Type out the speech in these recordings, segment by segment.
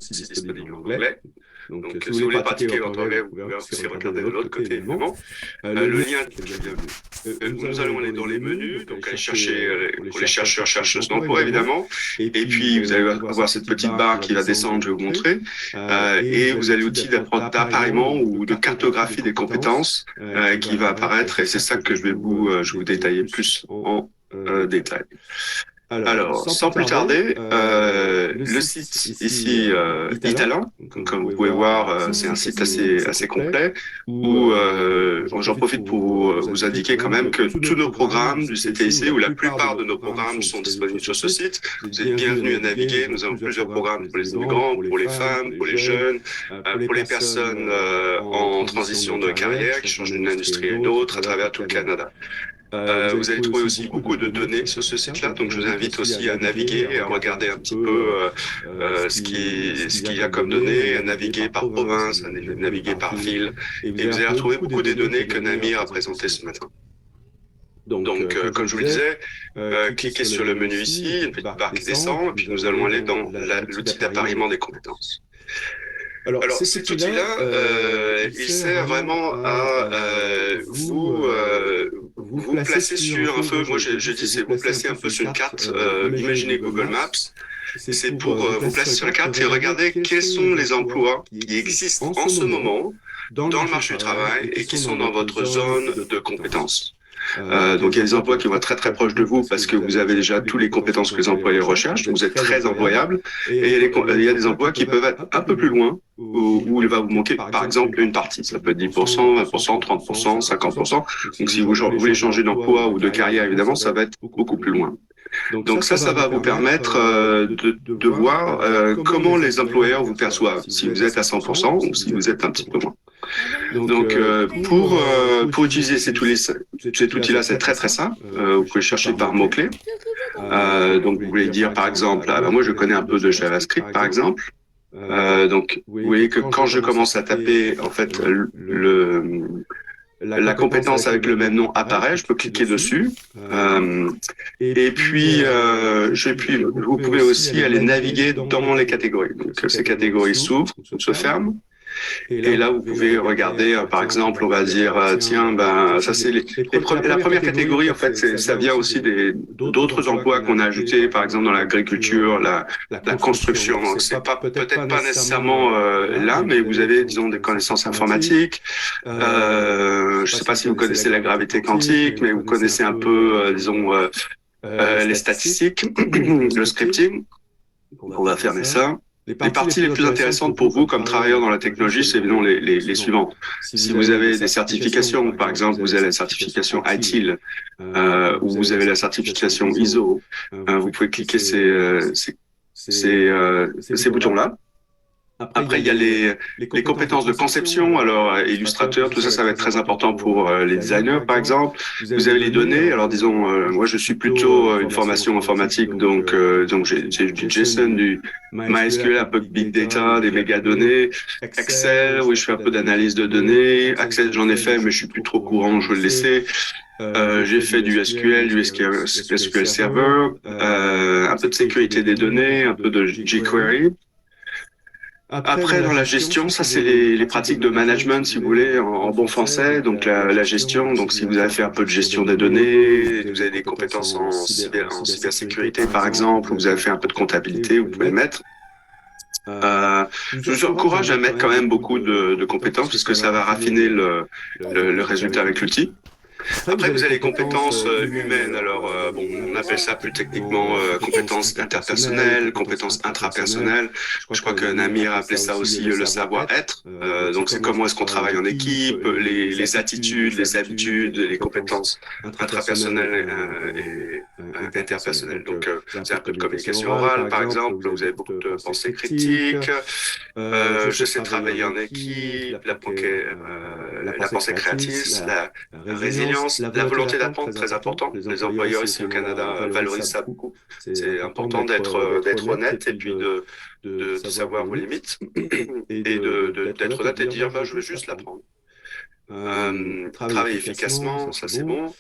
aussi disponible en anglais. Donc, si vous voulez pratiquer votre anglais, vous pouvez aussi regarder de l'autre côté, évidemment. Le lien, nous allons aller dans les menus, donc aller chercher pour les chercheurs, chercheuses d'emploi, évidemment. Et puis, vous allez avoir cette petite barre qui va descendre, je vais vous montrer. Et vous avez l'outil d'appareillement ou de cartographie des compétences qui va apparaître. Et c'est ça que je vais vous détailler plus en détail. Alors, sans plus tarder, le site ici, Italin, comme vous pouvez voir, c'est un site assez complet, où j'en profite pour vous indiquer quand même que tous nos programmes du CTIC, ou la plupart de nos programmes sont disponibles sur ce site. Vous êtes bienvenus à naviguer. Nous avons plusieurs programmes pour les immigrants, pour les femmes, pour les jeunes, pour les personnes en transition de carrière, qui changent d'une industrie à une autre à travers tout le Canada. Vous allez trouver aussi beaucoup de données sur ce site-là, donc je vous invite aussi à naviguer et à regarder un petit peu ce qu'il y a comme données, à naviguer par province, à naviguer par ville, et vous allez retrouver beaucoup des données que Namir a présentées ce matin. Donc, comme je vous le disais, cliquez sur le menu ici, une petite barre qui descend, et puis nous allons aller dans l'outil d'appareillement des compétences. Alors, cet outil-là, il sert vraiment à vous placer sur un peu, moi je dis c'est vous placer un peu sur une carte, imaginez Google Maps, c'est pour vous placer sur la carte et regarder quels sont les emplois qui existent en ce moment dans le marché du travail et qui sont dans votre zone de compétences. Donc il y a des emplois qui vont être très très proches de vous parce que vous avez déjà toutes les compétences que les employeurs recherchent, donc vous êtes très employable, et il y a des emplois qui peuvent être un peu plus loin, où il va vous manquer par exemple une partie, ça peut être 10%, 20%, 30%, 50%, donc si vous voulez changer d'emploi ou de carrière évidemment, ça va être beaucoup plus loin. Donc ça va vous permettre de voir comment les employeurs vous perçoivent, si vous êtes à 100% ou si vous êtes un petit peu moins. Donc, pour utiliser cet outil-là, c'est très très simple. Vous pouvez chercher par mots-clés. Donc, vous voulez dire, par exemple, moi je connais un peu de JavaScript, par exemple. Donc, vous voyez que quand je commence à taper, en fait, la compétence avec le même nom apparaît, je peux cliquer dessus. Et puis, vous pouvez aussi aller naviguer dans les catégories. Donc, ces catégories s'ouvrent, se ferment. Et là, vous pouvez regarder, par exemple, on va dire, tiens, ben, ça c'est la première catégorie, en fait, ça vient aussi d'autres emplois qu'on a ajoutés, par exemple, dans l'agriculture, la construction. Donc, c'est pas, peut-être pas nécessairement, là, mais vous avez, disons, des connaissances informatiques. Je sais pas si vous connaissez la gravité quantique, mais vous connaissez un peu, disons, les statistiques, le scripting. On va fermer ça. Les parties les plus intéressantes pour vous comme travailleur dans la technologie, c'est évidemment les suivantes. Si vous avez des certifications, par exemple, vous avez la certification ITIL, ou vous avez la certification ISO, vous pouvez cliquer ces boutons-là. Après, il y a les compétences de conception. Alors, Illustrator, tout ça, ça va être très important pour les designers, par exemple. Vous avez les données. Alors, disons, moi, je suis plutôt une formation informatique, donc j'ai du JSON, du MySQL, un peu de Big Data, des mégadonnées. Excel, oui, je fais un peu d'analyse de données. Access, j'en ai fait, mais je suis plus trop courant, je vais le laisser. J'ai fait du SQL, du SQL Server, un peu de sécurité des données, un peu de jQuery. Après, dans la gestion, ça c'est les pratiques de management, si vous voulez, en bon français. Donc la gestion, donc si vous avez fait un peu de gestion des données, vous avez des compétences en cybersécurité par exemple, ou vous avez fait un peu de comptabilité, vous pouvez le mettre. Je vous encourage à mettre quand même beaucoup de compétences puisque ça va raffiner le résultat avec l'outil. Après, vous avez les compétences humaines. Alors, bon, on appelle ça plus techniquement compétences interpersonnelles, compétences intrapersonnelles. Je crois que Namir a appelé ça aussi le savoir-être. Donc, c'est comment est-ce qu'on travaille en équipe, les attitudes, les habitudes, les compétences intrapersonnelles et interpersonnelles. Donc, c'est un peu de communication orale, par exemple. Vous avez beaucoup de pensée critique. Je sais travailler en équipe, la pensée créatrice, la résilience, la volonté d'apprendre, très important. Les employeurs ici au Canada valorisent ça beaucoup. C'est important d'être honnête et puis de savoir vos limites et d'être honnête et de dire, bah, je veux juste l'apprendre. Travailler efficacement, ça c'est bon.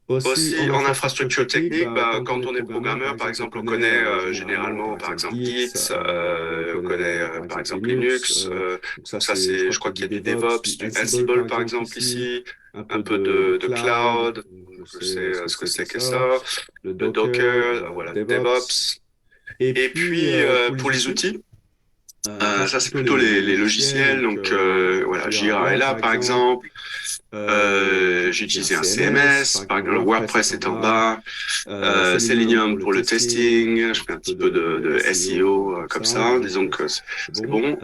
Aussi, en infrastructure technique, quand on est programmeur, par exemple, on connaît généralement, par exemple, Git, on connaît, par exemple, Linux. Donc ça, c'est, je crois qu'il y a du DevOps, du Ansible, par exemple, ici, un peu de cloud. Je sais ce que c'est que ça, le Docker, voilà, DevOps. Et puis, pour les outils, ça, c'est plutôt les logiciels. Donc, voilà, Jira est là, par exemple. J'ai utilisé un CMS, par exemple, WordPress est en bas, Selenium pour le testing, je fais un petit peu de SEO comme ça, disons que c'est bon.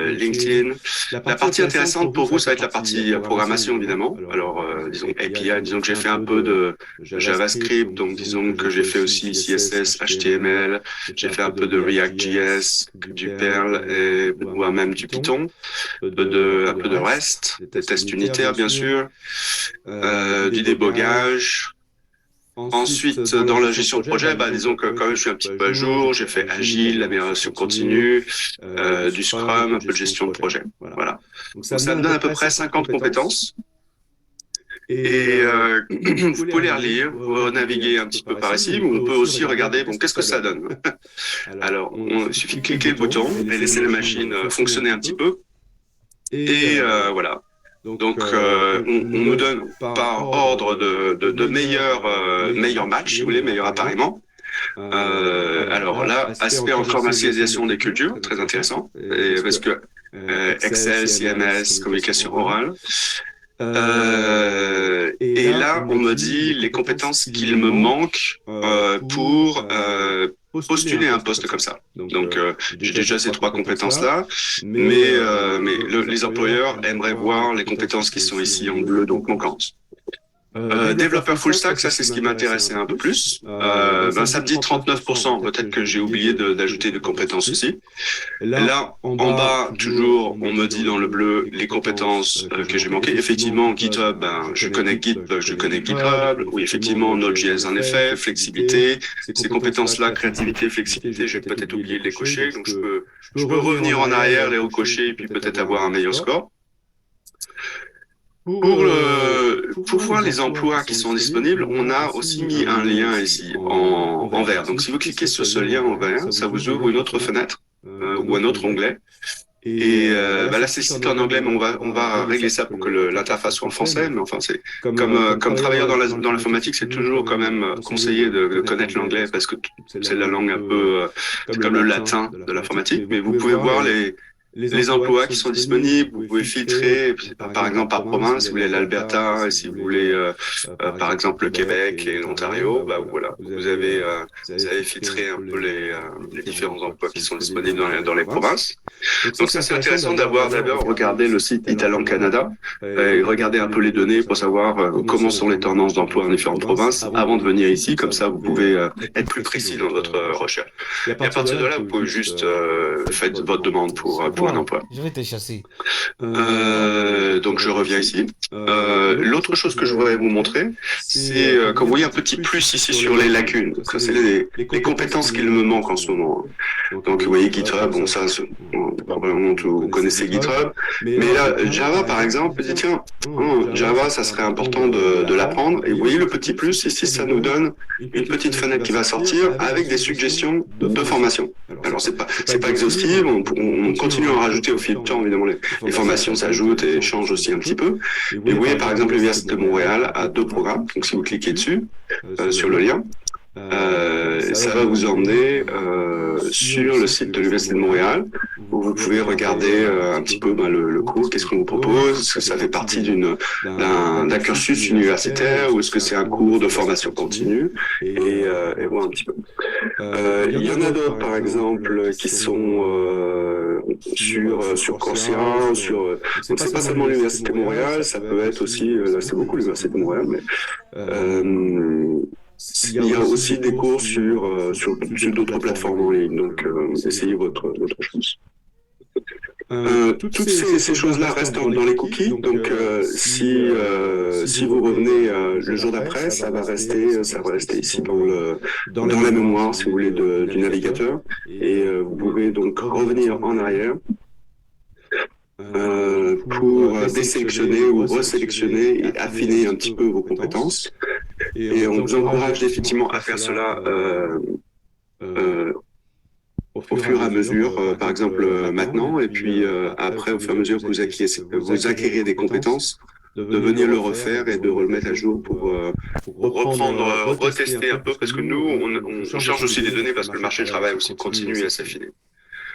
LinkedIn. La partie intéressante pour vous, ça va être la partie programmation, évidemment. Alors, disons API, disons que j'ai fait un peu de JavaScript, donc disons que j'ai fait aussi CSS, HTML, j'ai fait un peu de React.js, du Perl, et, voire même du Python, un peu de REST, des tests unitaires, bien sûr, du débogage. Ensuite, dans la gestion de projet, disons que quand même je suis un petit peu à jour, j'ai fait Agile, l'amélioration continue, du Scrum, un peu de gestion de projet. Voilà. Donc ça me donne à peu près 50 compétences. Et vous pouvez les relire, vous naviguer un petit peu par ici, mais on peut aussi regarder, bon, qu'est-ce que ça donne? Alors, il suffit de cliquer le bouton et laisser la machine fonctionner un petit peu. Et voilà. Donc, on nous donne par ordre de meilleur match, si vous voulez, meilleur appareillement. Alors là, aspect informatisation des cultures, très intéressant, parce que Excel, CMS, communication orale. Et là, on me dit les compétences qu'il me manque pour postuler à un poste comme ça. Donc, j'ai déjà ces 3 compétences-là, mais les employeurs aimeraient voir les compétences qui sont ici en bleu, donc manquantes. Développeur full stack, ça c'est ce qui m'intéressait un peu plus. Ça me dit 39%, peut-être que j'ai oublié d'ajouter des compétences aussi. Là, en bas, toujours, on me dit dans le bleu les compétences que j'ai manquées. Effectivement, GitHub, je connais Git, je connais GitHub. Oui, effectivement, Node.js en effet, flexibilité. Ces compétences-là, créativité, flexibilité, j'ai peut-être oublié de les cocher. Donc, je peux revenir en arrière, les recocher et puis peut-être avoir un meilleur score. Pour voir les emplois qui sont disponibles, on a aussi mis un lien ici en vert. Donc, si vous cliquez sur ce lien en vert, ça vous ouvre une autre fenêtre ou un autre onglet. Et là, c'est cité en anglais, mais on va régler ça pour que l'interface soit en français. Mais enfin, c'est comme travailleur dans l'informatique, c'est toujours quand même conseillé de connaître l'anglais parce que c'est la langue un peu, c'est comme le latin de l'informatique. Mais vous pouvez voir les emplois qui sont disponibles, vous pouvez filtrer, par exemple par province, si vous voulez l'Alberta, si vous voulez par exemple le Québec et l'Ontario, voilà, vous avez filtré un peu les différents emplois qui sont disponibles dans les provinces. Donc ça c'est intéressant d'abord regardé le site Italent Canada et regarder un peu les données pour savoir comment sont les tendances d'emploi dans différentes provinces avant de venir ici, comme ça vous pouvez être plus précis dans votre recherche. Et à partir de là, vous pouvez juste faire votre demande pour un emploi. Je vais te chasser. Donc je reviens ici. L'autre chose que je voudrais vous montrer, c'est quand vous voyez un petit plus ici sur les lacunes. Ça c'est les compétences qu'il me manque en ce moment. Donc vous voyez GitHub, bon ça, probablement vous connaissez GitHub. Mais là, Java par exemple, je dis tiens, Java ça serait important de l'apprendre. Et vous voyez le petit plus ici, ça nous donne une petite fenêtre qui va sortir avec des suggestions de formation. Alors c'est pas exhaustif, on continue à en rajouter au fil du temps, évidemment les formations s'ajoutent et changent aussi un petit peu. Et vous voyez par exemple l'Université de Montréal a 2 programmes, donc si vous cliquez dessus, sur le lien, ça va vous emmener sur le site de l'Université de Montréal où vous pouvez regarder un petit peu le cours, qu'est-ce qu'on vous propose, est-ce que ça fait partie d'un cursus universitaire ou est-ce que c'est un cours de formation continue et voir un petit peu. Il y en a d'autres par exemple qui sont sur Coursera, donc c'est pas seulement l'Université de Montréal, ça peut être aussi, c'est beaucoup l'Université de Montréal, mais il y a aussi des cours sur d'autres plateformes en ligne, donc essayez votre chance. Toutes ces choses-là restent dans les cookies, donc si vous revenez le jour d'après, ça va rester ici dans la mémoire, si vous voulez, du navigateur, et vous pouvez donc revenir en arrière pour désélectionner ou resélectionner et affiner un petit peu vos compétences. Et on vous encourage effectivement à faire cela au fur et à mesure, par exemple maintenant, et puis après, au fur et à mesure que vous acquérez des compétences, de venir le refaire et de le remettre à jour pour reprendre, retester un peu, parce que nous, on change aussi des données parce que le marché du travail aussi continue à s'affiner.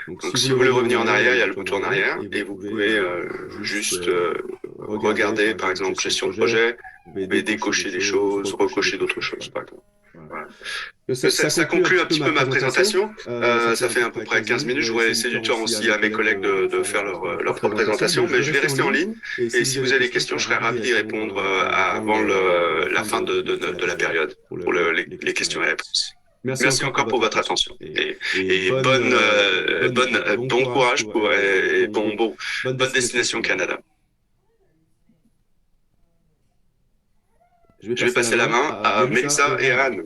Donc si vous voulez revenir en arrière, il y a le bouton en arrière, et vous pouvez juste regarder, par exemple, gestion de projet, vous pouvez décocher des choses, recocher d'autres choses, par exemple. Voilà. Ça conclut un petit peu ma présentation. Ça fait à peu près 15 minutes. Je voudrais laisser du temps aussi à mes collègues de faire leur propre présentation, mais je vais rester en ligne. Et si vous avez des questions, je serais ravi d'y répondre avant la fin de la période pour les questions et réponses. Merci encore pour votre attention et bon courage et bonne destination Canada. Je vais passer la main à Mélissa et à Anne.